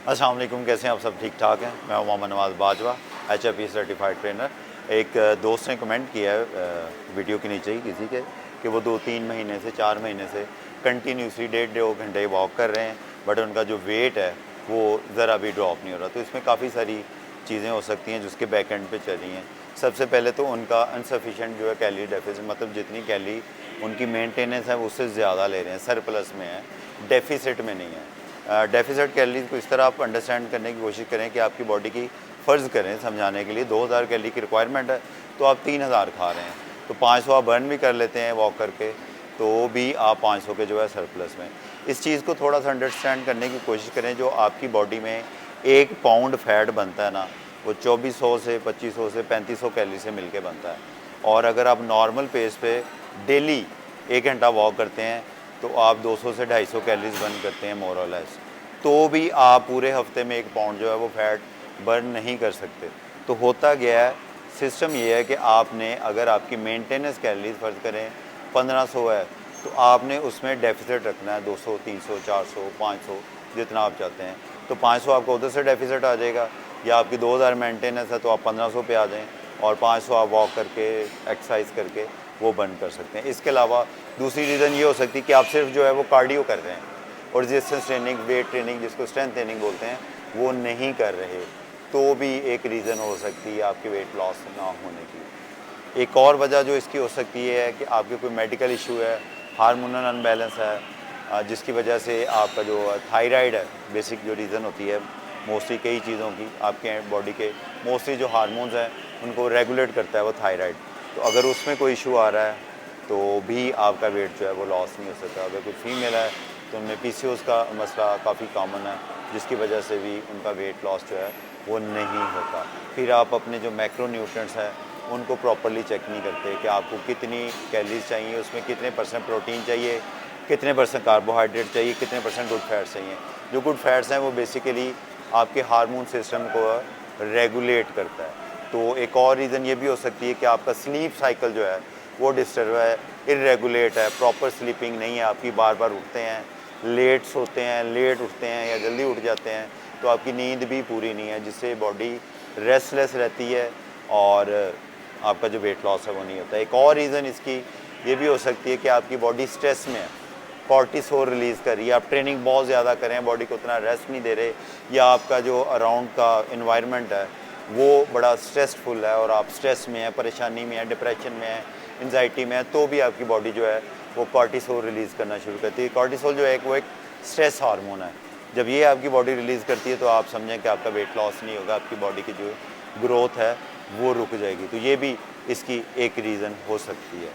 अस्सलाम वालेकुम, कैसे हैं आप सब? ठीक ठाक हैं। मैं मोहम्मद नवाज़ बाजवा, HFE सर्टिफाइड ट्रेनर। एक दोस्त ने कमेंट किया है वीडियो के नीचे ही किसी के कि वो 2-3 महीने से 4 महीने से कंटिन्यूसली 1.5-2 घंटे वॉक कर रहे हैं, बट उनका जो वेट है वो ज़रा भी ड्रॉप नहीं हो रहा। तो इसमें काफ़ी सारी चीज़ें हो सकती हैं जिसके बैक एंड पे चल रही हैं। सबसे पहले तो उनका अनसफिशेंट जो है कैलोरी डेफिसिट, मतलब जितनी कैलोरी उनकी मेंटेनेंस है उससे ज़्यादा ले रहे हैं, सरप्लस में है, डेफिसिट में नहीं है। डेफिसिट कैलोरीज को इस तरह आप अंडरस्टैंड करने की कोशिश करें कि आपकी बॉडी की फ़र्ज़ करें समझाने के लिए 2000 कैलोरी की रिक्वायरमेंट है, तो आप 3000 खा रहे हैं, तो 500 आप बर्न भी कर लेते हैं वॉक करके, तो भी आप 500 के जो है सरप्लस में। इस चीज़ को थोड़ा सा अंडरस्टैंड करने की कोशिश करें। जो आपकी बॉडी में 1 पाउंड फैट बनता है ना, वो 2400 से 2500 से 3500 कैलोरी से मिलके बनता है। और अगर आप नॉर्मल पेस पे डेली 1 घंटा वॉक करते हैं तो आप 200 से 250 कैलोरीज बर्न करते हैं मोर और लेस, तो भी आप पूरे हफ्ते में 1 पाउंड जो है वो फैट बर्न नहीं कर सकते। तो होता गया है, सिस्टम ये है कि आपने, अगर आपकी मेंटेनेंस कैलोरीज फ़र्ज़ करें 1500 है, तो आपने उसमें डेफिसिट रखना है 200, 300, 400, 500 जितना आप चाहते हैं। तो 500 आपको उधर से डेफिसिट आ जाएगा, या आपकी 2000 मेंटेनेंस है तो आप 1500 पे आ जाएँ और 500 आप वॉक करके एक्सरसाइज करके वो बर्न कर सकते हैं। इसके अलावा दूसरी रीज़न ये हो सकती है कि आप सिर्फ जो है वो कार्डियो कर रहे हैं और रेजिस्टेंस ट्रेनिंग, वेट ट्रेनिंग जिसको स्ट्रेंथ ट्रेनिंग बोलते हैं, वो नहीं कर रहे, तो भी एक रीज़न हो सकती है आपके वेट लॉस ना होने की। एक और वजह जो इसकी हो सकती है कि आपके कोई मेडिकल इशू है, हार्मोनल अनबैलेंस है, जिसकी वजह से आपका जो थायराइड है, बेसिक जो रीज़न होती है मोस्टली कई चीज़ों की, आपके बॉडी के मोस्टली जो हार्मोन्स हैं उनको रेगुलेट करता है वो थायराइड। तो अगर उसमें कोई इशू आ रहा है तो भी आपका वेट जो है वो लॉस नहीं हो सकता। अगर कोई फीमेल है तो उनमें PCOS का मसला काफ़ी कॉमन है, जिसकी वजह से भी उनका वेट लॉस जो है वो नहीं होता। फिर आप अपने जो मैक्रो न्यूट्रिएंट्स हैं उनको प्रॉपर्ली चेक नहीं करते कि आपको कितनी कैलोरीज चाहिए, उसमें कितने % प्रोटीन चाहिए, कितने % कार्बोहाइड्रेट चाहिए, कितने % गुड फैट्स चाहिए। जो गुड फैट्स हैं वो बेसिकली आपके हार्मोन सिस्टम को रेगुलेट करता है। तो एक और रीज़न ये भी हो सकती है कि आपका स्लीप साइकिल जो है वो डिस्टर्ब है, इर्रेगुलेट है, प्रॉपर स्लीपिंग नहीं है आपकी, बार बार उठते हैं, लेट सोते हैं, लेट उठते हैं या जल्दी उठ जाते हैं, तो आपकी नींद भी पूरी नहीं है, जिससे बॉडी रेस्टलेस रहती है और आपका जो वेट लॉस है वो नहीं होता। एक और रीज़न इसकी ये भी हो सकती है कि आपकी बॉडी स्ट्रेस में है, कॉर्टिसोल रिलीज़ कर रही है, आप ट्रेनिंग बहुत ज़्यादा कर रहे हैं, बॉडी को उतना रेस्ट नहीं दे रहे, या आपका जो अराउंड का इन्वायरमेंट है वो बड़ा स्ट्रेसफुल है और आप स्ट्रेस में हैं, परेशानी में हैं, डिप्रेशन में हैं, एंजाइटी में है, तो भी आपकी बॉडी जो है वो कॉर्टिसोल रिलीज़ करना शुरू करती है। कॉर्टिसोल जो है वो एक स्ट्रेस हार्मोन है। जब ये आपकी बॉडी रिलीज़ करती है तो आप समझें कि आपका वेट लॉस नहीं होगा, आपकी बॉडी की जो ग्रोथ है वो रुक जाएगी। तो ये भी इसकी एक रीज़न हो सकती है।